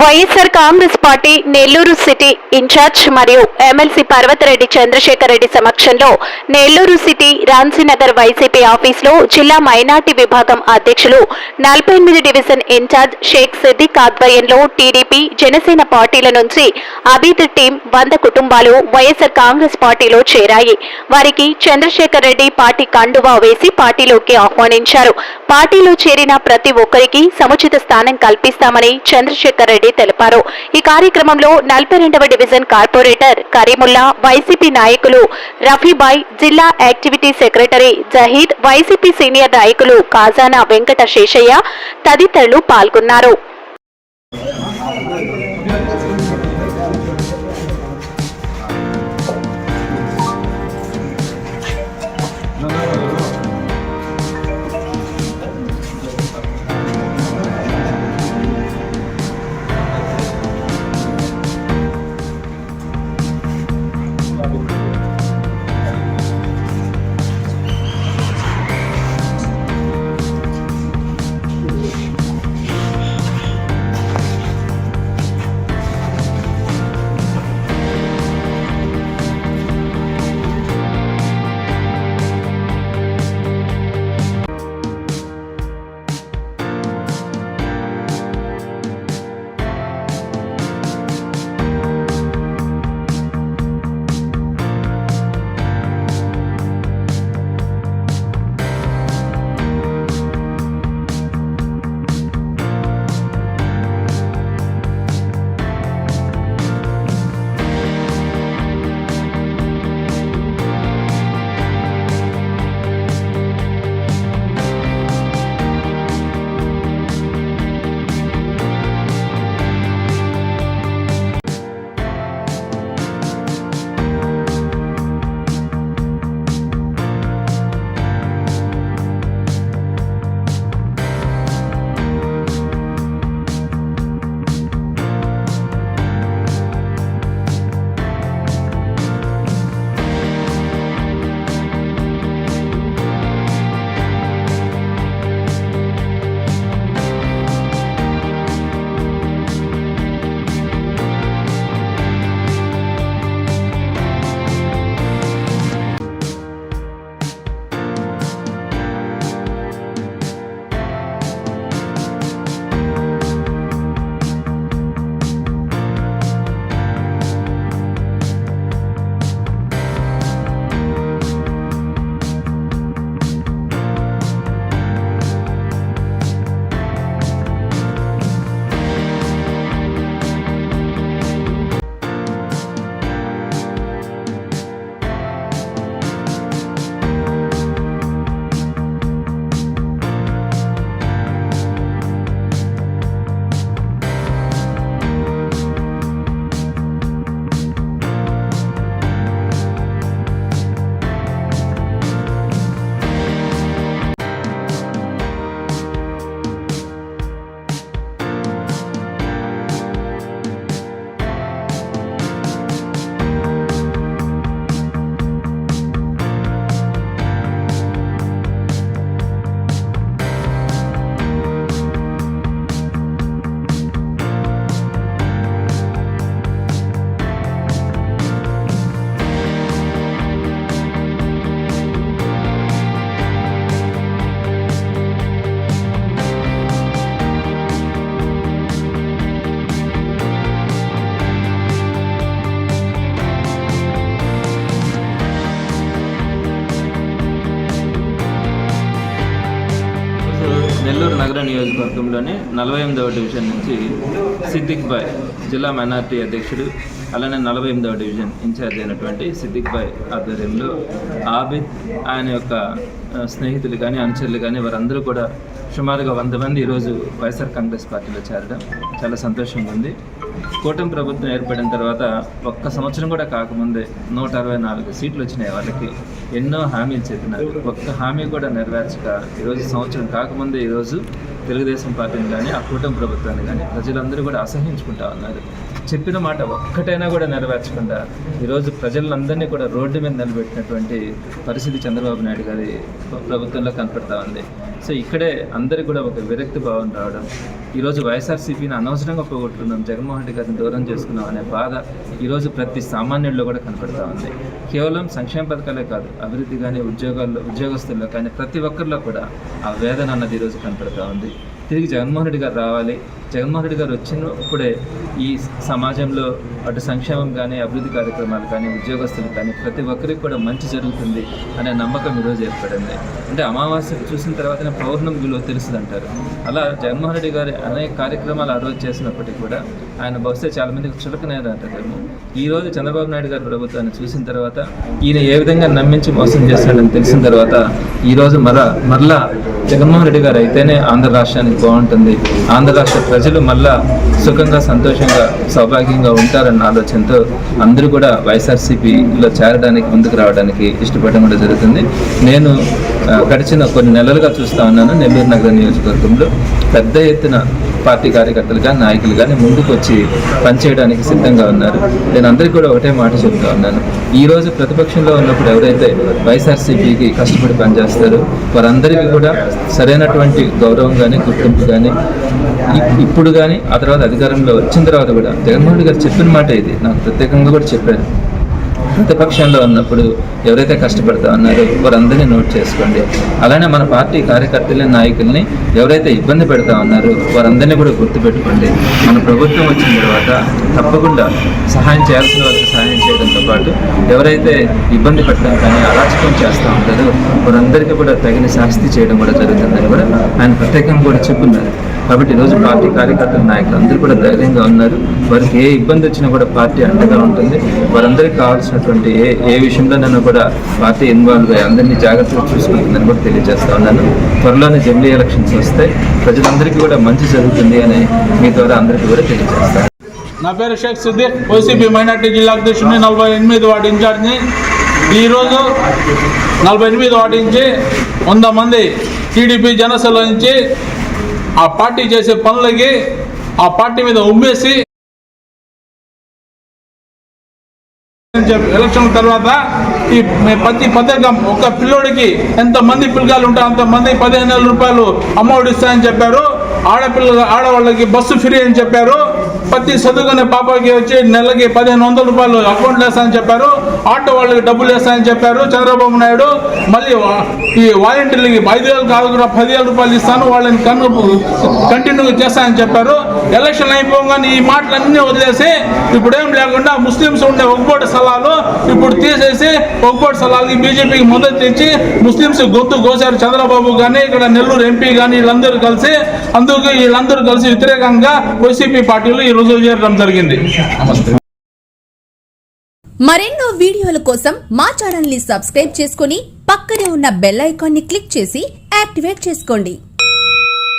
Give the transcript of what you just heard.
YSR Congress party Nellore city incharge మరియు MLC Parvathareddy Chandrasekhar Reddy సమక్షంలో Nellore city రాంసీనగర్ YCP ఆఫీసులో జిల్లా మైనార్టీ విభాగం అధ్యక్షులు 48 డివిజన్ ఇన్ఛార్జ్ షేక్ సిద్దిక్ ఆధ్వర్యంలో టీడీపీ జనసేన పార్టీల నుంచి అబీద్ టీం 100 కుటుంబాలు వైఎస్ఆర్ కాంగ్రెస్ పార్టీలో చేరాయి. వారికి చంద్రశేఖర్ రెడ్డి పార్టీ కండువా వేసి పార్టీలోకి ఆహ్వానించారు. పార్టీలో చేరిన ప్రతి ఒక్కరికి సముచిత స్థానం కల్పిస్తామని చంద్రశేఖర్ రెడ్డి తెలిపారు. ఈ కార్యక్రమంలో 42వ డివిజన్ కార్పొరేటర్ కరీముల్లా, వైసీపీ నాయకులు రఫీబాయ్, జిల్లా activity secretary Zahid, YCP senior నాయకులు ఖజానా వెంకట శేషయ్య తదితరులు పాల్గొన్నారు. నెల్లూరు నగర నియోజకవర్గంలోని 48వ డివిజన్ నుంచి సిద్దిక్ బాయ్ జిల్లా మైనార్టీ అధ్యక్షుడు, అలానే 48వ డివిజన్ ఇన్ఛార్జ్ అయినటువంటి సిద్దిక్ బాయ్ ఆధ్వర్యంలో ఆబిద్, ఆయన యొక్క స్నేహితులు కానీ అనుచరులు కానీ వారందరూ కూడా సుమారుగా 100 మంది ఈరోజు వైఎస్ఆర్ కాంగ్రెస్ పార్టీలో చేరడం చాలా సంతోషంగా ఉంది. కూటమి ప్రభుత్వం ఏర్పడిన తర్వాత ఒక్క సంవత్సరం కూడా కాకముందే 164 సీట్లు వచ్చినాయి. వాళ్ళకి ఎన్నో హామీలు చెప్పినారు, ఒక్క హామీ కూడా నెరవేర్చక ఈరోజు సంవత్సరం కాకముందే ఈరోజు తెలుగుదేశం పార్టీని కానీ ఆ కూటమి ప్రభుత్వాన్ని కానీ ప్రజలందరూ కూడా అసహించుకుంటా ఉన్నారు. చెప్పిన మాట ఒక్కటైనా కూడా నెరవేర్చకుండా ఈరోజు ప్రజలందరినీ కూడా రోడ్డు మీద నిలబెట్టినటువంటి పరిస్థితి చంద్రబాబు నాయుడు గారి ప్రభుత్వంలో కనపడతా ఉంది. సో ఇక్కడే అందరికీ కూడా ఒక విరక్తి భావం రావడం, ఈరోజు వైఎస్ఆర్సీపీని అనవసరంగా పోగొట్టుకున్నాం, జగన్మోహన్ రెడ్డి గారిని దూరం చేసుకున్నాం అనే బాధ ఈరోజు ప్రతి సామాన్యుల్లో కూడా కనపడతా ఉంది. కేవలం సంక్షేమ పథకాలే కాదు, అభివృద్ధి కానీ ఉద్యోగస్తుల్లో కానీ ప్రతి ఒక్కరిలో కూడా ఆ వేదన అన్నది ఈరోజు కనపడతా ఉంది. తిరిగి జగన్మోహన్ రెడ్డి గారు రావాలి, జగన్మోహన్ రెడ్డి గారు వచ్చినప్పుడే ఈ సమాజంలో అటు సంక్షేమం కానీ అభివృద్ధి కార్యక్రమాలు కానీ ఉద్యోగస్తులు కానీ ప్రతి ఒక్కరికి కూడా మంచి జరుగుతుంది అనే నమ్మకం ఈరోజు ఏర్పడింది. అంటే అమావాస్య చూసిన తర్వాతనే పౌర్ణమి విలువ తెలుస్తుంది అంటారు. అలా జగన్మోహన్ రెడ్డి గారి అనేక కార్యక్రమాలు ఆ రోజు చేసినప్పటికీ కూడా ఆయన బహుశా చాలామందికి చులకనేదంటారేమో. ఈరోజు చంద్రబాబు నాయుడు గారి ప్రభుత్వాన్ని చూసిన తర్వాత ఈయన ఏ విధంగా నమ్మించి మోసం చేస్తాడని తెలిసిన తర్వాత ఈరోజు మరలా జగన్మోహన్ రెడ్డి గారు అయితేనే ఆంధ్ర రాష్ట్రానికి బాగుంటుంది, ఆంధ్ర రాష్ట్ర ప్రజలు మళ్ళా సుఖంగా సంతోషంగా సౌభాగ్యంగా ఉంటారన్న ఆలోచనతో అందరూ కూడా వైఎస్ఆర్సీపీలో చేరడానికి ముందుకు రావడానికి ఇష్టపడడం కూడా జరుగుతుంది. నేను గడిచిన కొన్ని నెలలుగా చూస్తూ ఉన్నాను, నెల్లూరు నగర నియోజకవర్గంలో పెద్ద ఎత్తున పార్టీ కార్యకర్తలు కానీ నాయకులు కానీ ముందుకు వచ్చి పనిచేయడానికి సిద్ధంగా ఉన్నారు. నేను అందరికీ కూడా ఒకటే మాట చెప్తా ఉన్నాను, ఈరోజు ప్రతిపక్షంలో ఉన్నప్పుడు ఎవరైతే వైఎస్ఆర్సీపీకి కష్టపడి పనిచేస్తారో వారందరికీ కూడా సరైనటువంటి గౌరవం కానీ గుర్తింపు కానీ ఇప్పుడు కానీ ఆ తర్వాత అధికారంలో వచ్చిన తర్వాత కూడా జగన్మోహన్ రెడ్డి గారు చెప్పిన మాట ఇది నాకు ప్రత్యేకంగా కూడా చెప్పారు. ప్రతిపక్షంలో ఉన్నప్పుడు ఎవరైతే కష్టపడతా ఉన్నారో వారందరినీ నోట్ చేసుకోండి. అలానే మన పార్టీ కార్యకర్తలని నాయకుల్ని ఎవరైతే ఇబ్బంది పెడతా ఉన్నారో వారందరినీ కూడా గుర్తుపెట్టుకోండి. మన ప్రభుత్వం వచ్చిన తర్వాత తప్పకుండా సహాయం చేయాల్సిన వాళ్ళకి సహాయం చేయడంతో పాటు ఎవరైతే ఇబ్బంది పెట్టడం కానీ అరాచకం చేస్తూ ఉంటారో వారందరికీ కూడా తగిన శాస్తి చేయడం కూడా జరుగుతుందని కూడా ఆయన ప్రత్యేకంగా కూడా చెప్పున్నారు. కాబట్టి ఈరోజు పార్టీ కార్యకర్తల నాయకులు అందరూ కూడా ధైర్యంగా ఉన్నారు. వారికి ఏ ఇబ్బంది వచ్చినా కూడా పార్టీ అండగా ఉంటుంది. వారందరికీ కావాల్సినటువంటి ఏ విషయంలోనైనా కూడా పార్టీ ఇన్వాల్వ్ అయ్యి అందరినీ జాగ్రత్తగా చూసుకుంటుందని కూడా తెలియజేస్తా ఉన్నాను. త్వరలోనే జమిలీ ఎలక్షన్స్ వస్తే ప్రజలందరికీ కూడా మంచి జరుగుతుంది అని మీ ద్వారా అందరికీ కూడా తెలియజేస్తాను. నా పేరు షేక్ సిద్దిక్, వైసీపీ మైనార్టీ జిల్లా అధ్యక్షుడిని, 48 వార్డు ఇన్ఛార్జిని. ఈరోజు 48 వార్డు నుంచి 100 మంది టీడీపీ జనసేన నుంచి ఆ పార్టీ చేసే పనులకి ఆ పార్టీ మీద ఉమ్మేసి ఎలక్షన్ తర్వాత ఈ ప్రతి పథకం ఒక పిల్లోడికి ఎంతమంది పిల్లగాలు ఉంటే అంతమంది 15,000 రూపాయలు అమౌంట్ ఇస్తాయని చెప్పారు. ఆడవాళ్ళకి బస్సు ఫ్రీ అని చెప్పారు. ప్రతి చదువుకునే పాపకి వచ్చి నెలకి 1,500 రూపాయలు అకౌంట్లో వేస్తాయని చెప్పారు. ఆటో వాళ్ళకి డబ్బులు వేస్తాయని చెప్పారు చంద్రబాబు నాయుడు. మళ్ళీ ఈ వాలంటీర్లకి 5,000 కాదు 10,000 రూపాయలు ఇస్తాను, వాళ్ళని కంటిన్యూగా చేస్తానని చెప్పారు. ఎలక్షన్ అయిపోగానే ఈ మాటలన్నీ వదిలేసి ఇప్పుడేం లేకుండా ముస్లిమ్స్ ఉండే ఒక్కటి స్థలాలు ఇప్పుడు తీసేసి ఒక్కటి స్థలాలకి బీజేపీకి మద్దతు ఇచ్చి ముస్లిమ్స్ గొంతు కోసారు చంద్రబాబు కానీ ఇక్కడ నెల్లూరు ఎంపీ కానీ వీళ్ళందరూ కలిసి. అందుకు వీళ్ళందరూ కలిసి వ్యతిరేకంగా వైసీపీ పార్టీలు ఈ రోజు చేరడం జరిగింది. మరెన్నో వీడియోల కోసం మా ఛానల్ ని సబ్స్క్రైబ్ చేసుకుని పక్కనే ఉన్న బెల్ ఐకాన్ ని క్లిక్ చేసి యాక్టివేట్ చేసుకోండి.